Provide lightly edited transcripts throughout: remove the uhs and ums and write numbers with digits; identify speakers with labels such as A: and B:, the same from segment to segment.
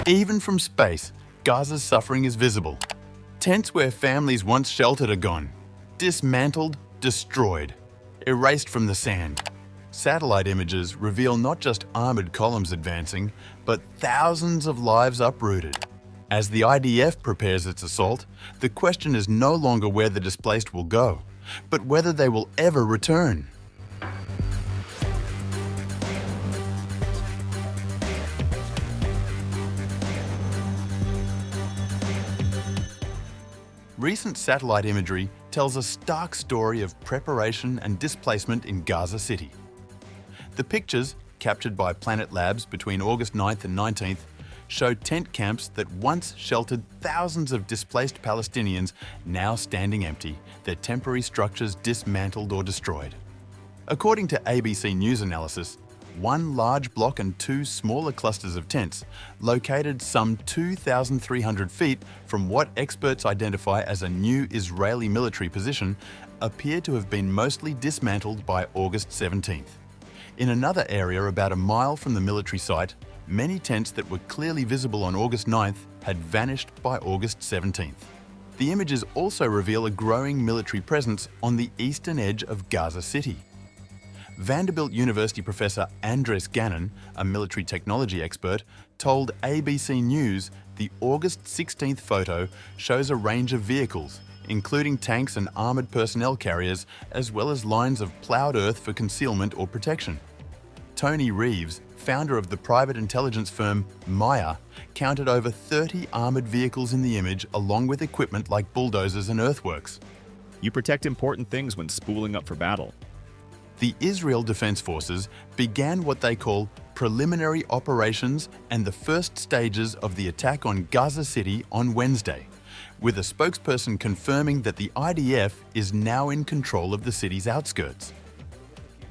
A: Even from space, Gaza's suffering is visible. Tents where families once sheltered are gone, dismantled, destroyed, erased from the sand. Satellite images reveal not just armoured columns advancing, but thousands of lives uprooted. As the IDF prepares its assault, the question is no longer where the displaced will go, but whether they will ever return. Recent satellite imagery tells a stark story of preparation and displacement in Gaza City. The pictures, captured by Planet Labs between August 9th and 19th, show tent camps that once sheltered thousands of displaced Palestinians now standing empty, their temporary structures dismantled or destroyed. According to ABC News analysis, one large block and two smaller clusters of tents, located some 2,300 feet from what experts identify as a new Israeli military position, appear to have been mostly dismantled by August 17th. In another area about a mile from the military site, many tents that were clearly visible on August 9th had vanished by August 17th. The images also reveal a growing military presence on the eastern edge of Gaza City. Vanderbilt University professor Andres Gannon, a military technology expert, told ABC News the August 16th photo shows a range of vehicles, including tanks and armoured personnel carriers, as well as lines of ploughed earth for concealment or protection. Tony Reeves, founder of the private intelligence firm Maya, counted over 30 armoured vehicles in the image along with equipment like bulldozers and earthworks.
B: You protect important things when spooling up for battle.
A: The Israel Defense Forces began what they call preliminary operations and the first stages of the attack on Gaza City on Wednesday, with a spokesperson confirming that the IDF is now in control of the city's outskirts.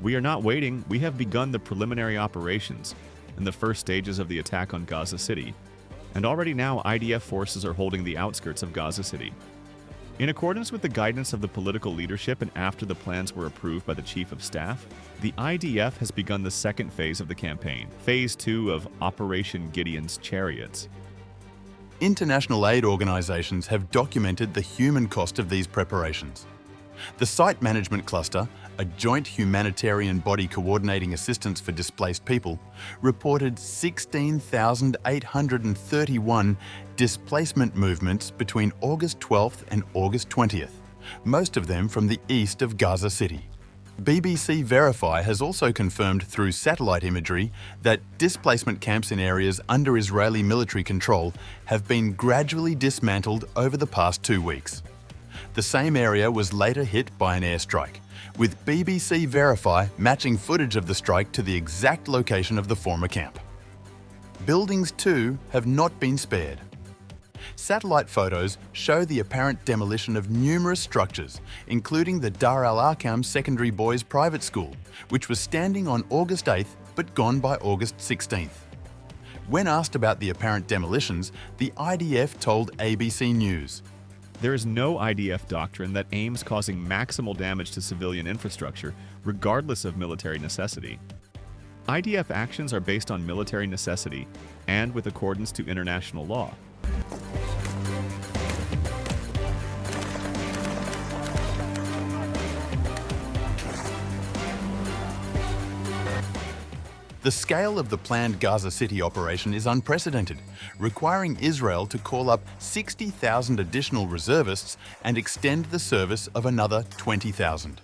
B: We are not waiting. We have begun the preliminary operations in the first stages of the attack on Gaza City, and already now IDF forces are holding the outskirts of Gaza City. In accordance with the guidance of the political leadership and after the plans were approved by the Chief of Staff, the IDF has begun the second phase of the campaign, Phase 2 of Operation Gideon's Chariots.
A: International aid organisations have documented the human cost of these preparations. The Site Management Cluster, a joint humanitarian body coordinating assistance for displaced people, reported 16,831 displacement movements between August 12th and August 20th, most of them from the east of Gaza City. BBC Verify has also confirmed through satellite imagery that displacement camps in areas under Israeli military control have been gradually dismantled over the past 2 weeks. The same area was later hit by an airstrike, with BBC Verify matching footage of the strike to the exact location of the former camp. Buildings too have not been spared. Satellite photos show the apparent demolition of numerous structures, including the Dar al-Arqam Secondary Boys Private School, which was standing on August 8th but gone by August 16th. When asked about the apparent demolitions, the IDF told ABC News,
B: There is no IDF doctrine that aims causing maximal damage to civilian infrastructure, regardless of military necessity. IDF actions are based on military necessity and with accordance to international law.
A: The scale of the planned Gaza City operation is unprecedented, requiring Israel to call up 60,000 additional reservists and extend the service of another 20,000.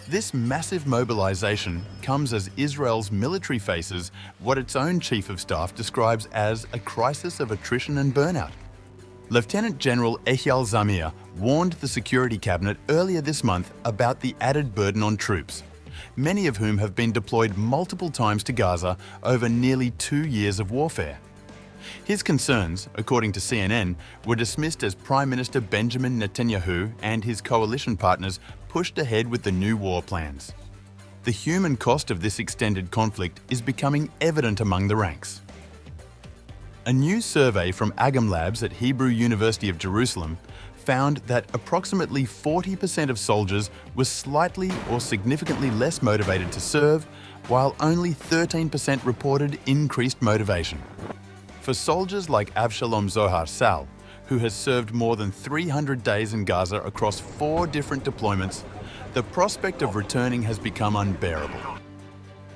A: This massive mobilization comes as Israel's military faces what its own Chief of Staff describes as a crisis of attrition and burnout. Lieutenant General Ehiel Zamir warned the Security Cabinet earlier this month about the added burden on troops, many of whom have been deployed multiple times to Gaza over nearly 2 years of warfare. His concerns, according to CNN, were dismissed as Prime Minister Benjamin Netanyahu and his coalition partners pushed ahead with the new war plans. The human cost of this extended conflict is becoming evident among the ranks. A new survey from Agam Labs at Hebrew University of Jerusalem found that approximately 40% of soldiers were slightly or significantly less motivated to serve, while only 13% reported increased motivation. For soldiers like Avshalom Zohar Sal, who has served more than 300 days in Gaza across 4 different deployments, the prospect of returning has become unbearable.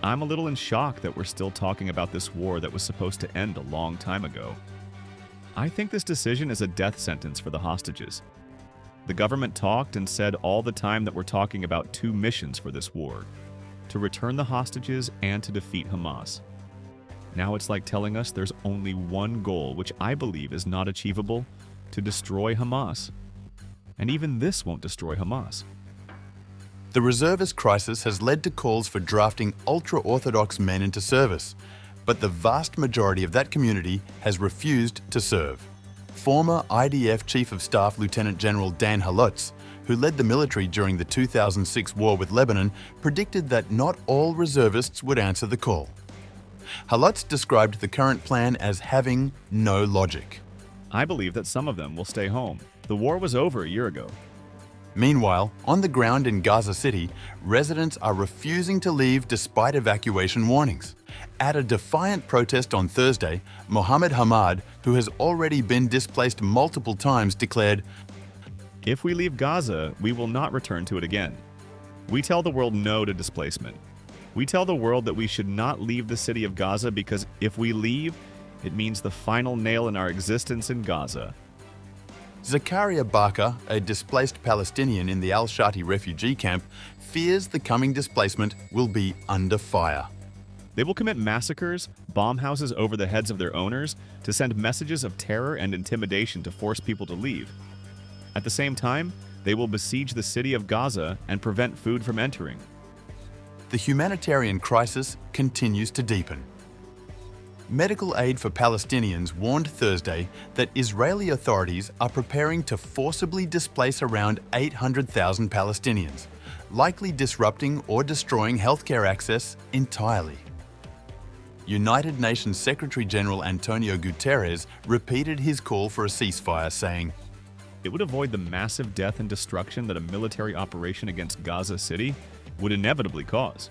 B: I'm a little in shock that we're still talking about this war that was supposed to end a long time ago. I think this decision is a death sentence for the hostages. The government talked and said all the time that we're talking about 2 missions for this war: to return the hostages and to defeat Hamas. Now it's like telling us there's only one goal, which I believe is not achievable: to destroy Hamas. And even this won't destroy Hamas.
A: The reservist crisis has led to calls for drafting ultra-Orthodox men into service, but the vast majority of that community has refused to serve. Former IDF Chief of Staff Lieutenant General Dan Halutz, who led the military during the 2006 war with Lebanon, predicted that not all reservists would answer the call. Halutz described the current plan as having no logic.
B: I believe that some of them will stay home. The war was over a year ago.
A: Meanwhile, on the ground in Gaza City, residents are refusing to leave despite evacuation warnings. At a defiant protest on Thursday, Mohammed Hamad, who has already been displaced multiple times, declared,
B: "If we leave Gaza, we will not return to it again. We tell the world no to displacement. We tell the world that we should not leave the city of Gaza because if we leave, it means the final nail in our existence in Gaza."
A: Zakaria Barker, a displaced Palestinian in the Al-Shati refugee camp, fears the coming displacement will be under fire.
B: They will commit massacres, bomb houses over the heads of their owners, to send messages of terror and intimidation to force people to leave. At the same time, they will besiege the city of Gaza and prevent food from entering.
A: The humanitarian crisis continues to deepen. Medical Aid for Palestinians warned Thursday that Israeli authorities are preparing to forcibly displace around 800,000 Palestinians, likely disrupting or destroying healthcare access entirely. United Nations Secretary-General Antonio Guterres repeated his call for a ceasefire, saying,
B: It would avoid the massive death and destruction that a military operation against Gaza City would inevitably cause.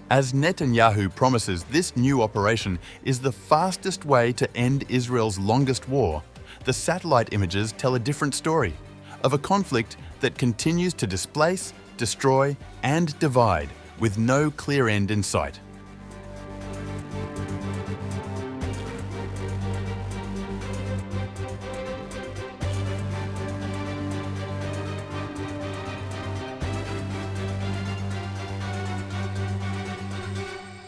A: As Netanyahu promises this new operation is the fastest way to end Israel's longest war, the satellite images tell a different story of a conflict that continues to displace, destroy, and divide with no clear end in sight.